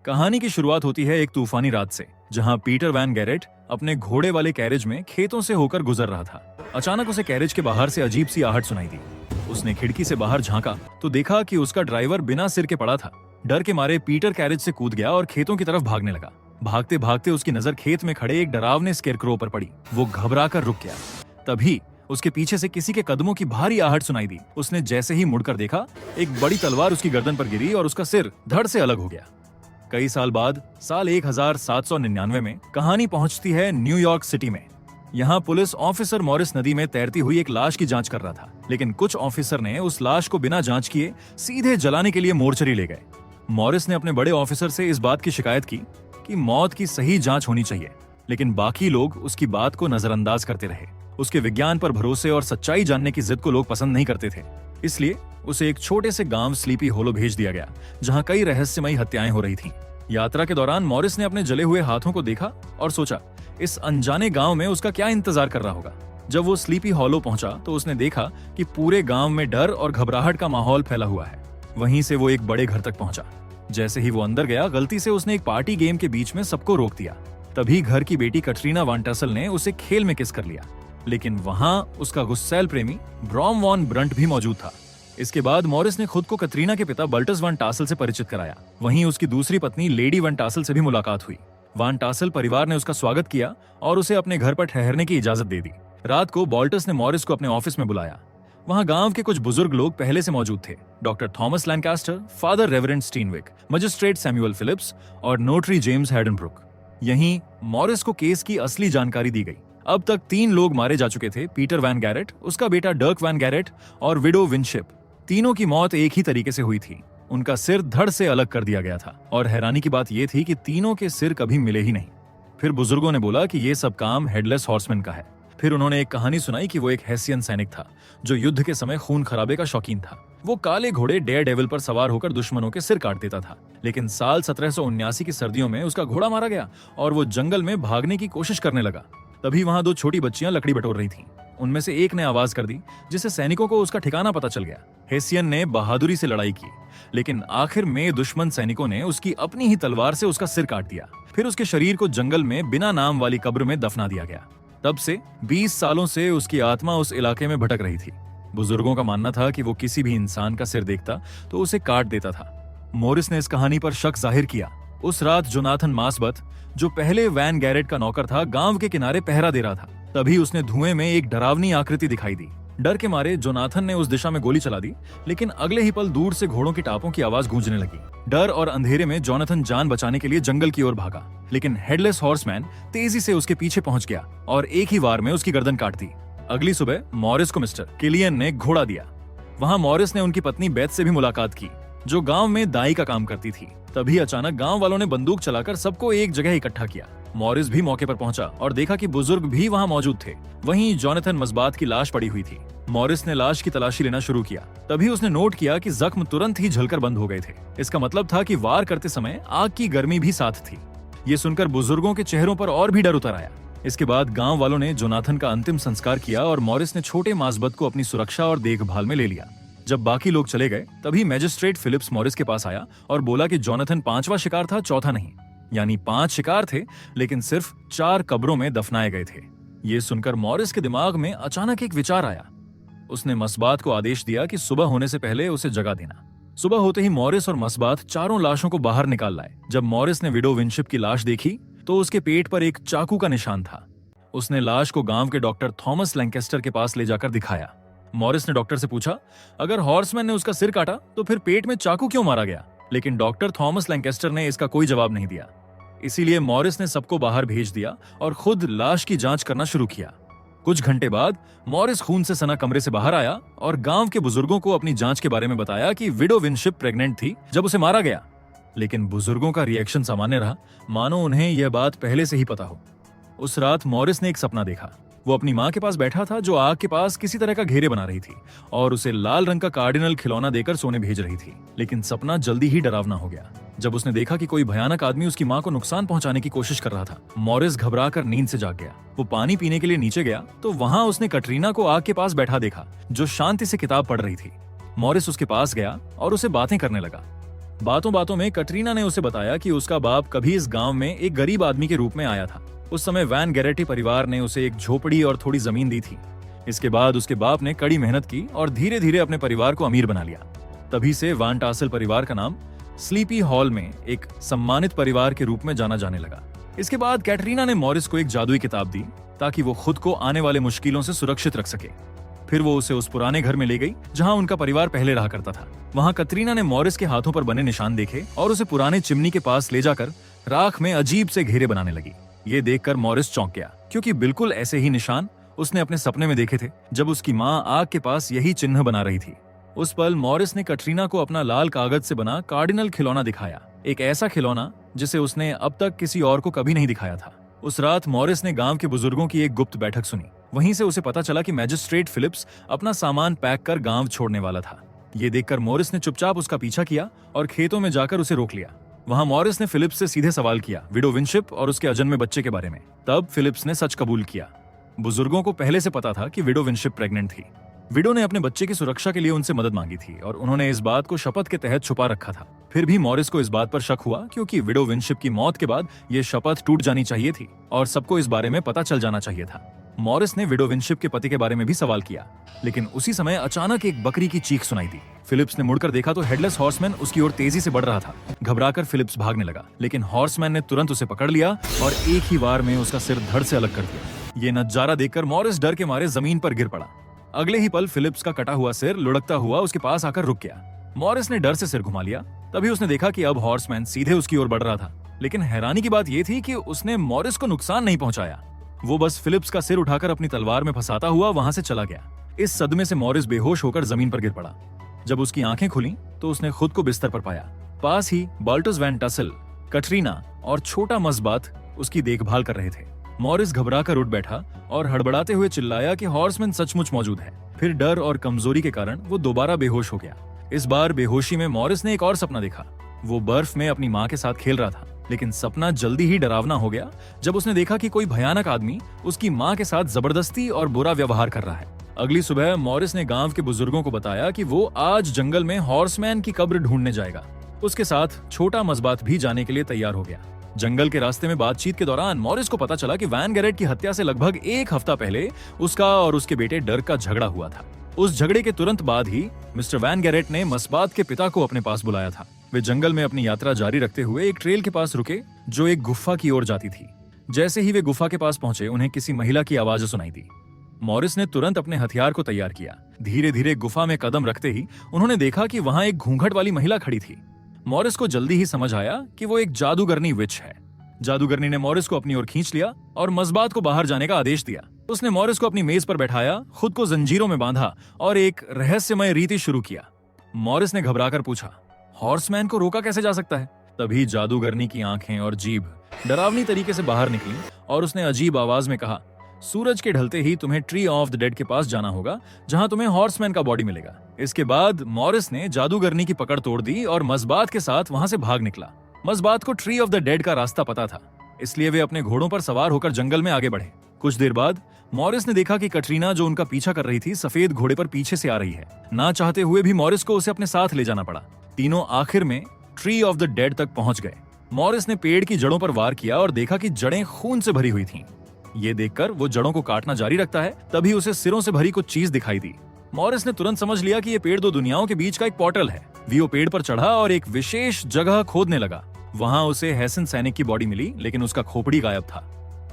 कहानी की शुरुआत होती है एक तूफानी रात से, जहां पीटर वैन गैरेट अपने घोड़े वाले कैरेज में खेतों से होकर गुजर रहा था। अचानक उसे कैरेज के बाहर से अजीब सी आहट सुनाई दी। उसने खिड़की से बाहर झांका तो देखा कि उसका ड्राइवर बिना सिर के पड़ा था। डर के मारे पीटर कैरेज से कूद गया और खेतों की तरफ भागने लगा। भागते भागते उसकी नजर खेत में खड़े एक डरावने स्केरक्रो पर पड़ी। वो घबरा कर रुक गया। तभी उसके पीछे से किसी के कदमों की भारी आहट सुनाई दी। उसने जैसे ही मुड़कर देखा, एक बड़ी तलवार उसकी गर्दन पर गिरी और उसका सिर धड़ से अलग हो गया। कई साल बाद साल 1799 में कहानी पहुंचती है न्यूयॉर्क सिटी में। यहाँ पुलिस ऑफिसर मॉरिस नदी में तैरती हुई एक लाश की जांच कर रहा था, लेकिन कुछ ऑफिसर ने उस लाश को बिना जांच किए सीधे जलाने के लिए मोर्चरी ले गए। मॉरिस ने अपने बड़े ऑफिसर से इस बात की शिकायत की कि मौत की सही जांच होनी चाहिए, लेकिन बाकी लोग उसकी बात को नजरअंदाज करते रहे। उसके विज्ञान पर भरोसे और सच्चाई जानने की जिद को लोग पसंद नहीं करते थे। इसलिए उसे एक छोटे से गांव स्लीपी होलो भेज दिया गया, जहां कई रहस्यमयी हत्याएं हो रही थीं। यात्रा के दौरान मॉरिस ने अपने जले हुए हाथों को देखा और सोचा इस अनजाने गांव में उसका क्या इंतजार कर रहा होगा। जब वो स्लीपी हॉलो पहुंचा तो उसने देखा कि पूरे गांव में डर और घबराहट का माहौल फैला हुआ है। वहीं से वो एक बड़े घर तक पहुंचा। जैसे ही वो अंदर गया, गलती से उसने एक पार्टी गेम के बीच में सबको रोक दिया। तभी घर की बेटी कटरीना वान टासल ने उसे खेल में किस कर लिया, लेकिन वहां उसका गुस्सैल प्रेमी ब्रॉम वॉन ब्रंट भी मौजूद था। इसके बाद मॉरिस ने खुद को कटरीना के पिता बल्टस वान टासल से परिचित कराया। वहीं उसकी दूसरी पत्नी लेडी वान टासल से भी मुलाकात हुई। वान टासल परिवार ने उसका स्वागत किया और उसे अपने घर पर ठहरने की इजाजत दे दी। रात को बॉल्टस ने मॉरिस को अपने ऑफिस में बुलाया। वहां गांव के कुछ बुजुर्ग लोग पहले से मौजूद थे। Doctor Thomas Lancaster, father reverend Steenwick, magistrate Samuel Phillips और नोटरी जेम्स हैडनब्रुक। यहीं मॉरिस को केस की असली जानकारी दी गई। अब तक 3 लोग मारे जा चुके थे, पीटर वैन गैरेट, उसका बेटा डर्क वैन गैरेट और विडो विनशिप। तीनों की मौत एक ही तरीके से हुई थी। उनका सिर धड़ से अलग कर दिया गया था और हैरानी की बात यह थी कि तीनों के सिर कभी मिले ही नहीं। फिर बुजुर्गों ने बोला कि यह सब काम हेडलेस हॉर्समैन का है। फिर उन्होंने एक कहानी सुनाई कि वो एक हेसियन सैनिक था जो युद्ध के समय खून खराबे का शौकीन था। वो काले घोड़े डेयर डेविल पर सवार होकर दुश्मनों के सिर काट देता था, लेकिन साल 1779 की सर्दियों में उसका घोड़ा मारा गया और वो जंगल में भागने की कोशिश करने लगा। तभी वहां 2 छोटी बच्चियां लकड़ी बटोर रही थीं। उनमें से एक ने आवाज कर दी, जिससे सैनिकों को उसका ठिकाना पता चल गया। हेसियन ने बहादुरी से लड़ाई की, लेकिन आखिर में दुश्मन सैनिकों ने उसकी अपनी ही तलवार से उसका सिर काट दिया। फिर उसके शरीर को जंगल में बिना नाम वाली कब्र में दफना दिया गया। तब से 20 सालों से उसकी आत्मा उस इलाके में भटक रही थी। बुजुर्गों का मानना था कि वो किसी भी इंसान का सिर देखता तो उसे काट देता था। मॉरिस ने इस कहानी पर शक जाहिर किया। उस रात जोनाथन मासबथ, जो पहले वैन गैरेट का नौकर था, गांव के किनारे पहरा दे रहा था। तभी उसने धुएं में एक डरावनी आकृति दिखाई दी। डर के मारे जोनाथन ने उस दिशा में गोली चला दी, लेकिन अगले ही पल दूर से घोड़ों की टापों की आवाज गूंजने लगी। डर और अंधेरे में जोनाथन जान बचाने के लिए जंगल की ओर भागा, लेकिन हेडलेस हॉर्समैन तेजी से उसके पीछे पहुंच गया और एक ही वार में उसकी गर्दन काट दी। अगली सुबह मॉरिस को मिस्टर किलियन ने घोड़ा दिया। वहां मॉरिस ने उनकी पत्नी बेथ से भी मुलाकात की, जो गांव में दाई का काम करती थी। तभी अचानक गांव वालों ने बंदूक चलाकर सबको एक जगह इकट्ठा किया। मॉरिस भी मौके पर पहुंचा और देखा कि बुजुर्ग भी वहां मौजूद थे। वहीं जोनाथन मसबात की लाश पड़ी हुई थी। मॉरिस ने लाश की तलाशी लेना शुरू किया। तभी उसने नोट किया कि जख्म तुरंत ही झलकर बंद हो गए थे। इसका मतलब था कि वार करते समय आग की गर्मी भी साथ थी। ये सुनकर बुजुर्गों के चेहरों पर और भी डर उतर आया। इसके बाद गांव वालों ने जोनाथन का अंतिम संस्कार किया और मॉरिस ने छोटे मासबत को अपनी सुरक्षा और देखभाल में ले लिया। जब बाकी लोग चले गए, तभी मैजिस्ट्रेट फिलिप्स मॉरिस के पास आया और बोला कि जोनाथन 5वां शिकार था, चौथा नहीं। यानी 5 शिकार थे, लेकिन सिर्फ 4 कब्रों में दफनाए गए थे। ये सुनकर मॉरिस के दिमाग में अचानक एक विचार आया। उसने मसबात को आदेश दिया कि सुबह होने से पहले उसे जगा देना। सुबह होते ही मॉरिस और मसबात चारों लाशों को बाहर निकाल लाए। जब मॉरिस ने विडो विनशिप की लाश देखी तो उसके पेट पर एक चाकू का निशान था। उसने लाश को गांव के डॉक्टर थॉमस लैंकेस्टर के पास ले जाकर दिखाया। मॉरिस ने डॉक्टर से पूछा, अगर हॉर्समैन ने उसका सिर काटा तो फिर पेट में चाकू क्यों मारा गया? लेकिन डॉक्टर थॉमस लैंकेस्टर ने इसका कोई जवाब नहीं दिया। इसीलिए मॉरिस ने सबको बाहर भेज दिया और खुद लाश की जांच करना शुरू किया। कुछ घंटे बाद मॉरिस खून से सना कमरे से बाहर आया और गांव के बुजुर्गों को अपनी जांच के बारे में बताया कि विडो विनशिप प्रेग्नेंट थी जब उसे मारा गया। लेकिन बुजुर्गों का रिएक्शन सामान्य रहा, मानो उन्हें यह बात पहले से ही पता हो। उस रात मॉरिस ने एक सपना देखा। वो अपनी माँ के पास बैठा था, जो आग के पास किसी तरह का घेरे बना रही थी और उसे लाल रंग का कार्डिनल खिलौना देकर सोने भेज रही थी। लेकिन सपना जल्दी ही डरावना हो गया जब उसने देखा कि कोई भयानक आदमी उसकी माँ को नुकसान पहुंचाने की कोशिश कर रहा था। मॉरिस घबराकर नींद से जाग गया। वो पानी पीने के लिए नीचे गया तो वहां उसने कटरीना को आग के पास बैठा देखा, जो शांति से किताब पढ़ रही थी। मॉरिस उसके पास गया और उसे बातें करने लगा। बातों बातों में कटरीना ने उसे बताया कि उसका बाप कभी इस गांव में एक गरीब आदमी के रूप में आया था। उस समय वैन गैरेटी परिवार ने उसे एक झोपड़ी और थोड़ी जमीन दी थी। इसके बाद उसके बाप ने कड़ी मेहनत की और धीरे धीरे अपने परिवार को अमीर बना लिया। तभी से वान टासल परिवार का नाम स्लीपी हॉल में एक सम्मानित परिवार के रूप में जाना जाने लगा। इसके बाद कैटरीना ने मॉरिस को एक जादुई किताब दी ताकि वो खुद को आने वाले मुश्किलों से सुरक्षित रख सके। फिर वो उसे उस पुराने घर में ले गई जहां उनका परिवार पहले रहा करता था। वहां कटरीना ने मॉरिस के हाथों पर बने निशान देखे और उसे पुराने चिमनी के पास ले जाकर राख में अजीब से घेरे बनाने लगी। ये देखकर मॉरिस चौंक गया, क्योंकि बिल्कुल ऐसे ही निशान उसने अपने सपने में देखे थे जब उसकी माँ आग के पास यही चिन्ह बना रही थी। उस पल मॉरिस ने कटरीना को अपना लाल कागज से बना कार्डिनल खिलौना दिखाया, एक ऐसा खिलौना जिसे उसने अब तक किसी और को कभी नहीं दिखाया था। उस रात मॉरिस ने गांव के बुजुर्गों की एक गुप्त बैठक सुनी। वहीं से उसे पता चला कि मैजिस्ट्रेट फिलिप्स अपना सामान पैक कर गांव छोड़ने वाला था। ये देखकर मॉरिस ने चुपचाप उसका पीछा किया और खेतों में जाकर उसे रोक लिया। वहां मॉरिस ने फिलिप्स से सीधे सवाल किया विडो विनशिप और उसके अजन्मे बच्चे के बारे में। तब फिलिप्स ने सच कबूल किया। बुजुर्गों को पहले से पता था कि विडो विनशिप प्रेग्नेंट थी। विडो ने अपने बच्चे की सुरक्षा के लिए उनसे मदद मांगी थी और उन्होंने इस बात को शपथ के तहत छुपा रखा था। फिर भी मॉरिस को इस बात पर शक हुआ, क्योंकि विडो विनशिप की मौत के बाद ये शपथ टूट जानी चाहिए थी और सबको इस बारे में पता चल जाना चाहिए था। मॉरिस ने विडो विनशिप के पति के बारे में भी सवाल किया, लेकिन उसी समय अचानक एक बकरी की चीख सुनाई दी। फिलिप्स ने मुड़कर देखा तो हेडलेस हॉर्समैन उसकी ओर तेजी से बढ़ रहा था। घबराकर फिलिप्स भागने लगा, लेकिन हॉर्समैन ने तुरंत उसे पकड़ लिया और एक ही वार में उसका सिर धड़ से अलग कर दिया। ये नजारा देखकर मॉरिस डर के मारे जमीन पर गिर पड़ा। अगले ही पल फिलिप्स का कटा हुआ सिर लुढ़कता हुआ उसके पास आकर रुक गया। मॉरिस ने डर से सिर घुमा लिया। तभी उसने देखा कि अब हॉर्समैन सीधे उसकी ओर बढ़ रहा था, लेकिन हैरानी की बात यह थी कि उसने मॉरिस को नुकसान नहीं पहुंचाया। वो बस फिलिप्स का सिर उठाकर अपनी तलवार में फंसाता हुआ वहां से चला गया। इस सदमे से मॉरिस बेहोश होकर जमीन पर गिर पड़ा। जब उसकी आंखें खुली तो उसने खुद को बिस्तर पर पाया। पास ही बाल्टस वैन टसल, कटरीना और छोटा मस्बात उसकी देखभाल कर रहे थे। मॉरिस घबराकर उठ बैठा और हड़बड़ाते हुए चिल्लाया कि हॉर्समैन सचमुच मौजूद है। फिर डर और कमजोरी के कारण वो दोबारा बेहोश हो गया। इस बार बेहोशी में मॉरिस ने एक और सपना देखा। वो बर्फ में अपनी माँ के साथ खेल रहा था, लेकिन सपना जल्दी ही डरावना हो गया जब उसने देखा कि कोई भयानक आदमी उसकी माँ के साथ जबरदस्ती और बुरा व्यवहार कर रहा है। अगली सुबह मॉरिस ने गांव के बुजुर्गों को बताया कि वो आज जंगल में हॉर्समैन की कब्र ढूंढने जाएगा। उसके साथ छोटा मस्बात भी जाने के लिए तैयार हो गया। जंगल के रास्ते में बातचीत के दौरान मॉरिस को पता चला कि वैन गैरेट की हत्या से लगभग एक हफ्ता पहले उसका और उसके बेटे डर्क का झगड़ा हुआ था। उस झगड़े के तुरंत बाद ही मिस्टर वैन गैरेट ने मस्बात के पिता को अपने पास बुलाया था। वे जंगल में अपनी यात्रा जारी रखते हुए एक ट्रेल के पास रुके जो एक गुफा की ओर जाती थी। जैसे ही वे गुफा के पास पहुंचे उन्हें किसी महिला की आवाज सुनाई दी। मॉरिस ने तुरंत अपने हथियार को तैयार किया। धीरे धीरे गुफा में कदम रखते ही उन्होंने देखा कि वहां एक घूंघट वाली महिला खड़ी थी। मॉरिस को जल्दी ही समझ आया कि वो एक जादूगरनी विच है। जादूगरनी ने मॉरिस को अपनी ओर खींच लिया और मस्बात को बाहर जाने का आदेश दिया। उसने मॉरिस को अपनी मेज पर बैठाया, खुद को जंजीरों में बांधा और एक रहस्यमय रीति शुरू किया। मॉरिस ने घबराकर पूछा, हॉर्समैन को रोका कैसे जा सकता है? तभी जादूगरनी की आंखें और जीभ डरावनी तरीके से बाहर निकली और उसने अजीब आवाज में कहा, सूरज के ढलते ही तुम्हें ट्री ऑफ द डेड के पास जाना होगा, जहां तुम्हें हॉर्समैन का बॉडी मिलेगा। इसके बाद मॉरिस ने जादूगरनी की पकड़ तोड़ दी और मस्बात के साथ वहां से भाग निकला। मस्बात को ट्री ऑफ द डेड का रास्ता पता था, इसलिए वे अपने घोड़ों पर सवार होकर जंगल में आगे बढ़े। कुछ देर बाद मॉरिस ने देखा कि कटरीना जो उनका पीछा कर रही थी सफेद घोड़े पर पीछे से आ रही है। ना चाहते हुए भी मॉरिस को उसे अपने साथ ले जाना पड़ा। तीनों आखिर में ट्री ऑफ द डेड तक पहुंच गए। मॉरिस ने पेड़ की जड़ों पर वार किया और देखा कि जड़ें खून से भरी हुई थीं। ये देखकर वो जड़ों को काटना जारी रखता है, तभी उसे सिरों से भरी कुछ चीज दिखाई दी। मॉरिस ने तुरंत समझ लिया कि ये पेड़ दो दुनियाओं के बीच का एक पोर्टल है। वो पेड़ पर चढ़ा और एक विशेष जगह खोदने लगा। वहां उसे हैसन सैनिक की बॉडी मिली, लेकिन उसका खोपड़ी गायब था।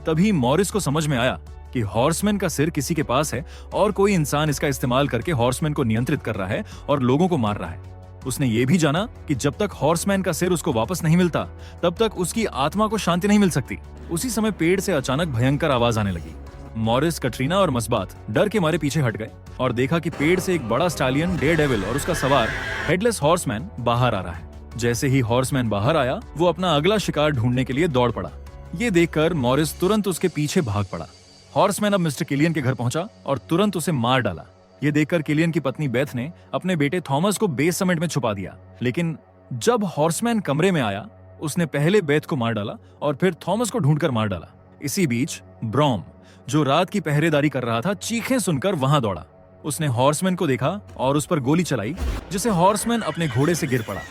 तभी मॉरिस को समझ में आया कि हॉर्समैन का सिर किसी के पास है और कोई इंसान इसका इस्तेमाल करके हॉर्समैन को नियंत्रित कर रहा है और लोगों को मार रहा है। उसने ये भी जाना कि जब तक हॉर्समैन का सिर उसको वापस नहीं मिलता, तब तक उसकी आत्मा को शांति नहीं मिल सकती। उसी समय पेड़ से अचानक भयंकर आवाज आने लगी। मॉरिस, कटरीना और मस्बात डर के मारे पीछे हट गए और देखा कि पेड़ से एक बड़ा स्टालियन डेयरडेविल और उसका सवार हेडलेस हॉर्समैन बाहर आ रहा है। जैसे ही हॉर्समैन बाहर आया, वो अपना अगला शिकार ढूंढने के लिए दौड़ पड़ा। ये देखकर मॉरिस तुरंत उसके पीछे भाग पड़ा। हॉर्समैन अब मिस्टर किलियन के घर पहुंचा और तुरंत उसे मार डाला। ये देखकर किलियन की पत्नी बेथ ने अपने बेटे थॉमस को बेसमेंट में छुपा दिया, लेकिन जब हॉर्समैन कमरे में आया, उसने पहले बेथ को मार डाला और फिर थॉमस को ढूंढकर मार डाला। इसी बीच ब्रॉम, जो रात की पहरेदारी कर रहा था, चीखें सुनकर वहां दौड़ा। उसने हॉर्समैन को देखा और उस पर गोली चलाई, जिससे हॉर्समैन अपने घोड़े से गिर पड़ा।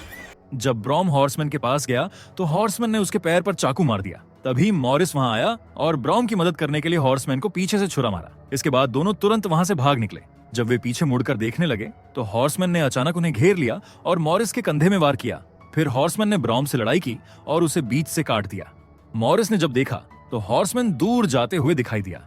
जब ब्रॉम हॉर्समैन के पास गया तो हॉर्समैन ने उसके पैर पर चाकू मार दिया। तभी मॉरिस वहां आया और ब्रॉम की मदद करने के लिए हॉर्समैन को पीछे से छुरा मारा। इसके बाद दोनों तुरंत वहां से भाग निकले। जब वे पीछे मुड़कर देखने लगे तो हॉर्समैन ने अचानक उन्हें घेर लिया और मॉरिस के कंधे में वार किया। फिर हॉर्समैन ने ब्रॉम से लड़ाई की और उसे बीच से काट दिया। मॉरिस ने जब देखा तो हॉर्समैन दूर जाते हुए दिखाई दिया।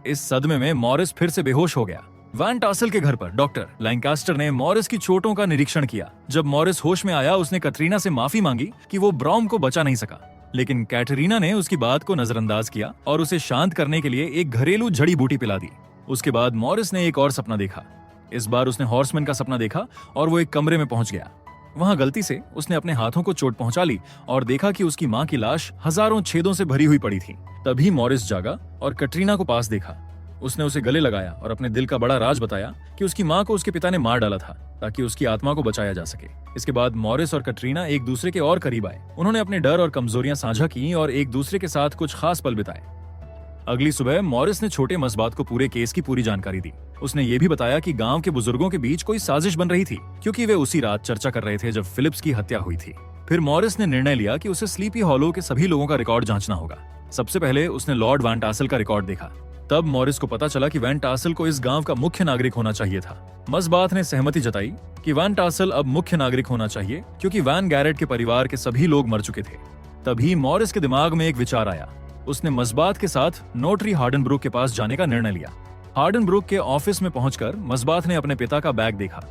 इस सदमे में मॉरिस फिर से बेहोश हो गया। वैन टासल के घर पर डॉक्टर लैंकास्टर ने मॉरिस की चोटों का निरीक्षण किया। जब मॉरिस होश में आया उसने कैटरीना से माफी मांगी कि वो ब्रॉम को बचा नहीं सका, लेकिन कैटरीना ने उसकी बात को नजरअंदाज किया और उसे शांत करने के लिए एक घरेलू जड़ी बूटी पिला दी। उसके बाद मॉरिस ने एक और सपना देखा। इस बार उसने हॉर्समैन का सपना देखा और वो एक कमरे में पहुंच गया। वहां गलती से उसने अपने हाथों को चोट पहुंचा ली और देखा कि उसकी मां की लाश हजारों छेदों से भरी हुई पड़ी थी। तभी मॉरिस जागा और कैटरीना को पास देखा। उसने उसे गले लगाया और अपने दिल का बड़ा राज बताया कि उसकी मां को उसके पिता ने मार डाला था ताकि उसकी आत्मा को बचाया जा सके। इसके बाद मॉरिस और कैटरीना एक दूसरे के और करीब आए। उन्होंने अपने डर और कमजोरियां साझा की और एक दूसरे के साथ कुछ खास पल बिताए। अगली सुबह मॉरिस ने छोटे मसबात को पूरे केस की पूरी जानकारी दी। उसने ये भी बताया कि गांव के बुजुर्गों के बीच कोई साजिश बन रही थी क्योंकि वे उसी रात चर्चा कर रहे थे जब फिलिप्स की हत्या हुई थी। फिर मॉरिस ने निर्णय लिया कि उसे स्लीपी हॉलो के सभी लोगों का रिकॉर्ड जांचना होगा। सबसे पहले उसने लॉर्ड वैन टासल का रिकॉर्ड देखा। तब मॉरिस को पता चला कि वैन टासल को इस गांव का मुख्य नागरिक होना चाहिए था। मसबात ने सहमति जताई कि वैन टासल अब मुख्य नागरिक होना चाहिए क्योंकि वैन गैरेट के परिवार के सभी लोग मर चुके थे। तभी मॉरिस के दिमाग में एक विचार आया। उसने मसबात के साथ नोटरी हार्डनब्रुक के पास जाने का निर्णय लिया। हार्डनब्रुक के ऑफिस में पहुंचकर मसबात ने अपने पिता का बैग देखा।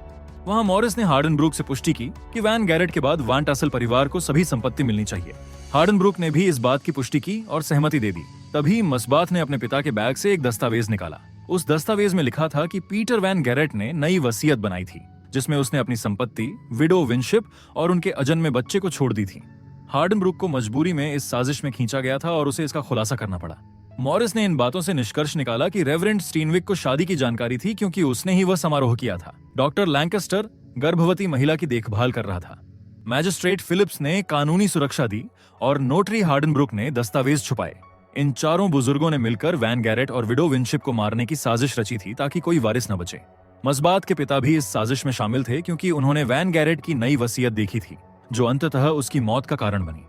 वहां मॉरिस ने हार्डनब्रुक से पुष्टि की कि वैन गैरेट के बाद वैन टासल परिवार को सभी संपत्ति मिलनी चाहिए। हार्डनब्रुक ने भी इस बात की पुष्टि की और सहमति दे दी। तभी मसबात ने अपने पिता के बैग से एक दस्तावेज निकाला। उस दस्तावेज में लिखा था कि पीटर वैन गैरेट ने नई वसीयत बनाई थी जिसमें उसने अपनी संपत्ति विडो विनशिप और उनके अजन्मे बच्चे को छोड़ दी थी। हार्डनब्रुक को मजबूरी में इस साजिश में खींचा गया था और उसे इसका खुलासा करना पड़ा। मॉरिस ने इन बातों से निष्कर्ष निकाला कि रेवरेंड स्टीनविक को शादी की जानकारी थी क्योंकि उसने ही वह समारोह किया था। डॉक्टर लैंकास्टर गर्भवती महिला की देखभाल कर रहा था। मैजिस्ट्रेट फिलिप्स ने कानूनी सुरक्षा दी और नोटरी हार्डनब्रुक ने दस्तावेज छुपाए। इन चारों बुजुर्गों ने मिलकर वैन गैरेट और विडो विनशिप को मारने की साजिश रची थी ताकि कोई वारिस न बचे। मसबात के पिता भी इस साजिश में शामिल थे क्योंकि उन्होंने वैन गैरेट की नई वसीयत देखी थी जो अंततः उसकी मौत का कारण बनी।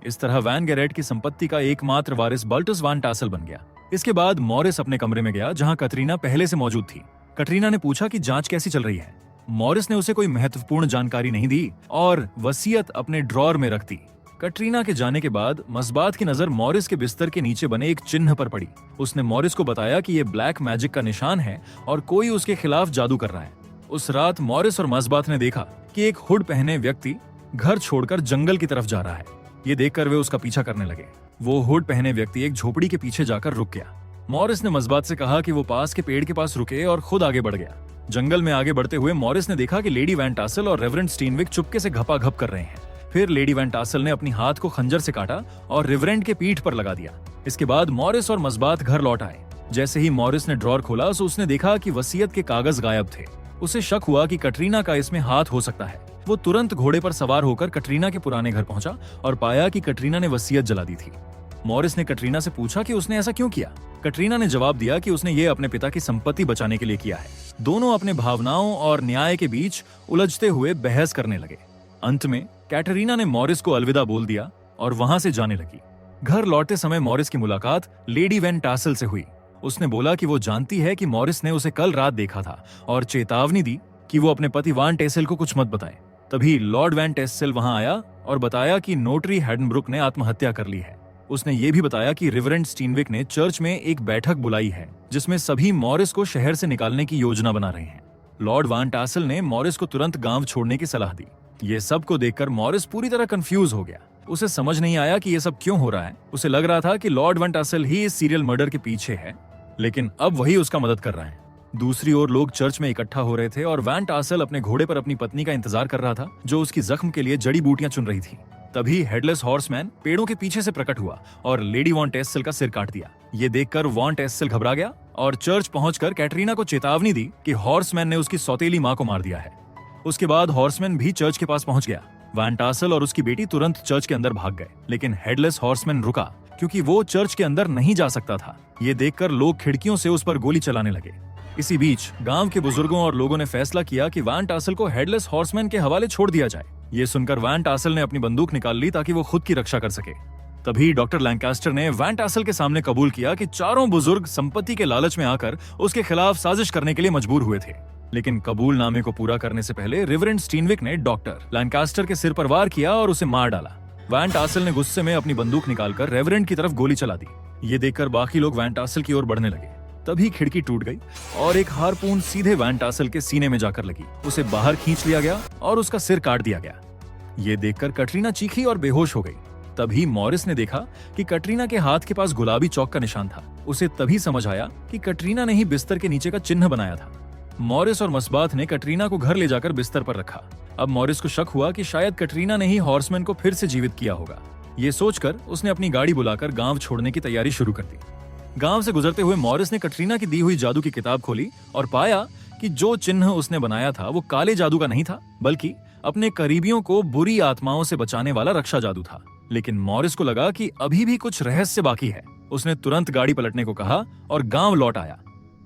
इस तरह वैन गैरेट की संपत्ति का एकमात्र वारिस बल्टस वैन टासल बन गया। इसके बाद मॉरिस अपने कमरे में गया जहां कैटरीना पहले से मौजूद थी। कैटरीना ने पूछा कि जांच कैसी चल रही है। मॉरिस ने उसे कोई महत्वपूर्ण जानकारी नहीं दी और वसीयत अपने ड्रॉर में रख दी। कैटरीना के जाने के बाद मसबात की नजर मॉरिस के बिस्तर के नीचे बने एक चिन्ह पर पड़ी। उसने मॉरिस को बताया कि ये ब्लैक मैजिक का निशान है और कोई उसके खिलाफ जादू कर रहा है। उस रात मॉरिस और मसबात ने देखा कि एक हुड पहने व्यक्ति घर छोड़कर जंगल की तरफ जा रहा है। ये देखकर वे उसका पीछा करने लगे। वो हुड पहने व्यक्ति एक झोपड़ी के पीछे जाकर रुक गया। मॉरिस ने मसबात से कहा कि वो पास के पेड़ के पास रुके और खुद आगे बढ़ गया। जंगल में आगे बढ़ते हुए मॉरिस ने देखा कि लेडी वैन टासल और रेवरेंड स्टीनविक चुपके से घपाघप कर रहे हैं। फिर लेडी वैन टासल ने अपनी हाथ को खंजर से काटा और रेवरेंड के पीठ पर लगा दिया। इसके बाद मॉरिस और मसबात घर लौट आए। जैसे ही मॉरिस ने ड्रॉर खोला तो उसने देखा कि वसीयत के कागज गायब थे। उसे शक हुआ कि कैटरीना का इसमें हाथ हो सकता है। वो तुरंत घोड़े पर सवार होकर कैटरीना के पुराने घर पहुंचा और पाया कि कैटरीना ने वसीयत जला दी थी। मॉरिस ने कैटरीना से पूछा कि उसने ऐसा क्यों किया। कैटरीना ने जवाब दिया कि उसने ये अपने पिता की संपत्ति बचाने के लिए किया है। दोनों अपने भावनाओं और न्याय के बीच उलझते हुए बहस करने लगे। अंत में कैटरीना ने मॉरिस को अलविदा बोल दिया और वहां से जाने लगी। घर लौटते समय मॉरिस की मुलाकात लेडी वैन टासल से हुई। उसने बोला कि वो जानती है कि मॉरिस ने उसे कल रात देखा था और चेतावनी दी कि वो अपने पति वैन टेसल को कुछ मत बताए। तभी लॉर्ड वैन टेसल वहां आया और बताया कि नोटरी हार्डनब्रुक ने आत्महत्या कर ली है। उसने ये भी बताया कि रेवरेंड स्टीनविक ने चर्च में एक बैठक बुलाई है जिसमें सभी मॉरिस को शहर से निकालने की योजना बना रहे हैं। लॉर्ड वैन टासल ने मॉरिस को तुरंत गांव छोड़ने की सलाह दी। ये सब को देखकर मॉरिस पूरी तरह कंफ्यूज हो गया। उसे समझ नहीं आया कि ये सब क्यों हो रहा है। उसे लग रहा था कि लॉर्ड वैन टासल ही इस सीरियल मर्डर के पीछे है, लेकिन अब वही उसका मदद कर रहा है। दूसरी ओर लोग चर्च में इकट्ठा हो रहे थे और वैन टासल अपने घोड़े पर अपनी पत्नी का इंतजार कर रहा था जो उसकी जख्म के लिए जड़ी बूटियां चुन रही थी। तभी हेडलेस हॉर्समैन पेड़ों के पीछे से प्रकट हुआ और लेडी वॉन टेसल का सिर काट दिया। ये देखकर वॉन टेसल घबरा गया और चर्च पहुंचकर कैटरीना को चेतावनी दी कि हॉर्समैन ने उसकी सौतेली मां को मार दिया है। उसके बाद हॉर्समैन भी चर्च के पास पहुंच गया। वैन टासल और उसकी बेटी तुरंत चर्च के अंदर भाग गए, लेकिन हेडलेस हॉर्समैन रुका क्योंकि वो चर्च के अंदर नहीं जा सकता था। ये देखकर लोग खिड़कियों से उस पर गोली चलाने लगे। इसी बीच गांव के बुजुर्गों और लोगों ने फैसला किया कि वैन टासल को हेडलेस हॉर्समैन के हवाले छोड़ दिया जाए। ये सुनकर वैन टासल ने अपनी बंदूक निकाल ली ताकि वो खुद की रक्षा कर सके। तभी डॉक्टर लैंकास्टर ने वैन टासल के सामने कबूल किया कि चारों बुजुर्ग संपत्ति के लालच में आकर उसके खिलाफ साजिश करने के लिए मजबूर हुए थे। लेकिन कबूलनामे को पूरा करने से पहले रेवरेंड स्टीनविक ने डॉक्टर लैंकास्टर के सिर पर वार किया और उसे मार डाला। वैन टासल ने गुस्से में अपनी बंदूक निकालकर रेवरेंड की तरफ गोली चला दी। ये देखकर बाकी लोग वैन टासल की ओर बढ़ने लगे। तभी खिड़की टूट गई और एक हारपून सीधे वैन टासल के सीने में जाकर लगी। उसे बाहर खींच लिया गया और उसका सिर काट दिया गया। ये देखकर कटरीना चीखी और बेहोश हो गई। तभी मॉरिस ने देखा कि कटरीना के हाथ के पास गुलाबी चौक का निशान था। उसे तभी समझ आया कि कटरीना ने ही बिस्तर के नीचे का चिन्ह बनाया था। मॉरिस और मस्बात ने कटरीना को घर ले जाकर बिस्तर पर रखा। अब मॉरिस को शक हुआ कि शायद कटरीना ने ही हॉर्समैन को फिर से जीवित किया होगा। ये सोचकर उसने अपनी गाड़ी बुलाकर गांव छोड़ने की तैयारी शुरू कर दी। गांव से गुजरते हुए मॉरिस ने कटरीना की दी हुई जादू की किताब खोली और पाया कि जो चिन्ह उसने बनाया था वो काले जादू का नहीं था, बल्कि अपने करीबियों को बुरी आत्माओं से बचाने वाला रक्षा जादू था। लेकिन मॉरिस को लगा कि अभी भी कुछ रहस्य बाकी है। उसने तुरंत गाड़ी पलटने को कहा और गांव लौट आया।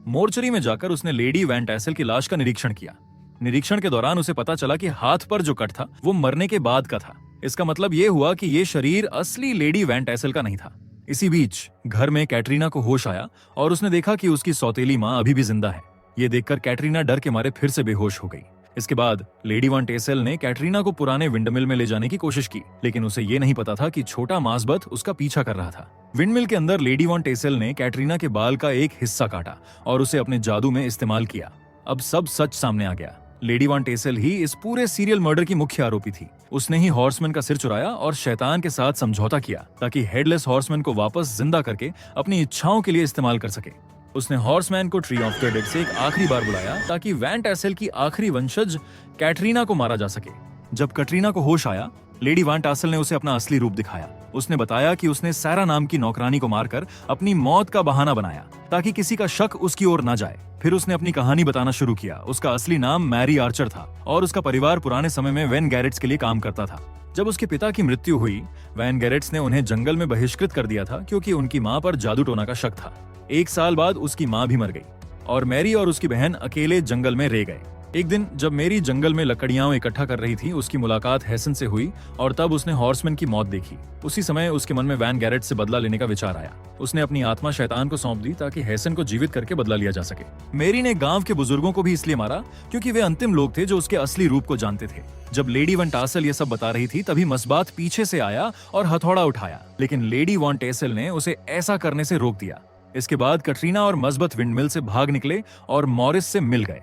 मोर्चरी में जाकर उसने लेडी वैन टैसल की लाश का निरीक्षण किया। निरीक्षण के दौरान उसे पता चला कि हाथ पर जो कट था वो मरने के बाद का था। इसका मतलब ये हुआ कि ये शरीर असली लेडी वैन टैसल का नहीं था। इसी बीच घर में कैटरीना को होश आया और उसने देखा कि उसकी सौतेली माँ अभी भी जिंदा है। ये देखकर कैटरीना डर के मारे फिर से बेहोश हो गई। इसके बाद लेडी वैन टैसल ने कैटरीना को पुराने विंडमिल में ले जाने की कोशिश की, लेकिन उसे ये नहीं पता था कि छोटा मास्बथ उसका पीछा कर रहा था। विंडमिल के अंदर लेडी वैन टैसल ने कैटरीना के बाल का एक हिस्सा काटा और उसे अपने जादू में इस्तेमाल किया। अब सब सच सामने आ गया। लेडी वैन टैसल ही इस पूरे सीरियल मर्डर की मुख्य आरोपी थी। उसने ही हॉर्समैन का सिर चुराया और शैतान के साथ समझौता किया ताकि हेडलेस हॉर्समैन को वापस जिंदा करके अपनी इच्छाओं के लिए इस्तेमाल कर सके। उसने हॉर्समैन को ट्री ऑफ द डेड से एक आखिरी बार बुलाया ताकि वैन टैसल की आखिरी वंशज कैटरीना को मारा जा सके। जब कटरीना को होश आया, लेडी वैन टैसल ने उसे अपना असली रूप दिखाया। उसने बताया कि उसने सैरा नाम की नौकरानी को मारकर अपनी मौत का बहाना बनाया ताकि किसी का शक उसकी ओर न जाए। फिर उसने अपनी कहानी बताना शुरू किया। उसका असली नाम मैरी आर्चर था और उसका परिवार पुराने समय में वैन गैरेट्स के लिए काम करता था। जब उसके पिता की मृत्यु हुई, वैन गैरेट्स ने उन्हें जंगल में बहिष्कृत कर दिया था क्योंकि उनकी मां पर जादू टोना का शक था। 1 साल बाद उसकी मां भी मर गई और मैरी और उसकी बहन अकेले जंगल में रह गए। एक दिन जब मैरी जंगल में लकड़ियां इकट्ठा कर रही थी, उसकी मुलाकात हैसन से हुई और तब उसने हॉर्समैन की मौत देखी। उसी समय उसके मन में वैन गैरेट से बदला लेने का विचार आया। उसने अपनी आत्मा शैतान को सौंप दी ताकि हैसन को जीवित करके बदला लिया जा सके। मैरी ने गांव के बुजुर्गों को भी इसलिए मारा क्योंकि वे अंतिम लोग थे जो उसके असली रूप को जानते थे। जब लेडी वैन टैसल ये सब बता रही थी, तभी मस्बात पीछे से आया और हथौड़ा उठाया, लेकिन लेडी वैन टैसल ने उसे ऐसा करने से रोक दिया। इसके बाद कटरीना और मस्बत विंडमिल से भाग निकले और मॉरिस से मिल गए।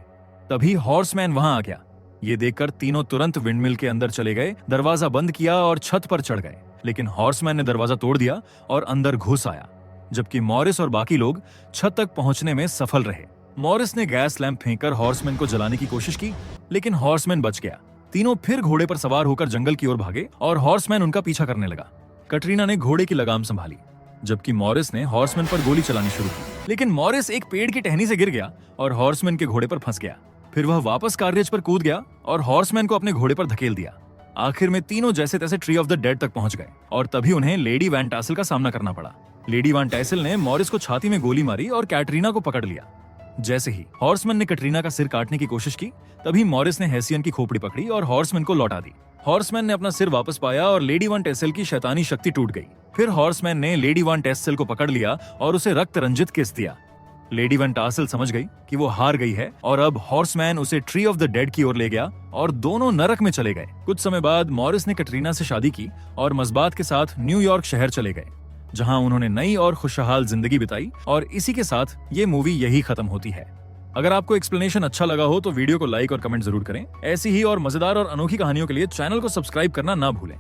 तभी हॉर्समैन वहां आ गया। ये देखकर तीनों तुरंत विंडमिल के अंदर चले गए, दरवाजा बंद किया और छत पर चढ़ गए। लेकिन हॉर्समैन ने दरवाजा तोड़ दिया और अंदर घुस आया, जबकि मॉरिस और बाकी लोग छत तक पहुंचने में सफल रहे। मॉरिस ने गैस लैंप फेंककर हॉर्समैन को जलाने की कोशिश की, लेकिन हॉर्समैन बच गया। तीनों फिर घोड़े पर सवार होकर जंगल की ओर भागे और हॉर्समैन उनका पीछा करने लगा। कटरीना ने घोड़े की लगाम संभाली, जबकि मॉरिस ने हॉर्समैन पर गोली चलानी शुरू की। लेकिन मॉरिस एक पेड़ की टहनी से गिर गया और हॉर्समैन के घोड़े पर फंस गया। फिर वह वापस कार्रिएज पर कूद गया और हॉर्समैन को अपने घोड़े पर धकेल दिया। आखिर में तीनों जैसे तैसे ट्री ऑफ द डेड तक पहुंच गए और तभी उन्हें लेडी वैन टैसल का सामना करना पड़ा। लेडी वैन टैसल ने मॉरिस को छाती में गोली मारी और कैटरीना को पकड़ लिया। जैसे ही हॉर्समैन ने कटरीना का सिर काटने की कोशिश की, तभी मॉरिस ने हेसियन की खोपड़ी पकड़ी और हॉर्समैन को लौटा दी। हॉर्समैन ने अपना सिर वापस पाया और लेडी वैन टैसल की शैतानी शक्ति टूट गई। फिर हॉर्समैन ने लेडी वैन टैसल को पकड़ लिया और उसे रक्त रंजित किस दिया। लेडी वैन टैसल समझ गई कि वो हार गई है और अब हॉर्समैन उसे ट्री ऑफ द डेड की ओर ले गया और दोनों नरक में चले गए। कुछ समय बाद मॉरिस ने कटरीना से शादी की और मस्बात के साथ न्यूयॉर्क शहर चले गए, जहां उन्होंने नई और खुशहाल जिंदगी बिताई। और इसी के साथ ये मूवी यही खत्म होती है। अगर आपको एक्सप्लेनेशन अच्छा लगा हो तो वीडियो को लाइक और कमेंट जरूर करें। ऐसी ही और मजेदार और अनोखी कहानियों के लिए चैनल को सब्सक्राइब करना ना भूलें।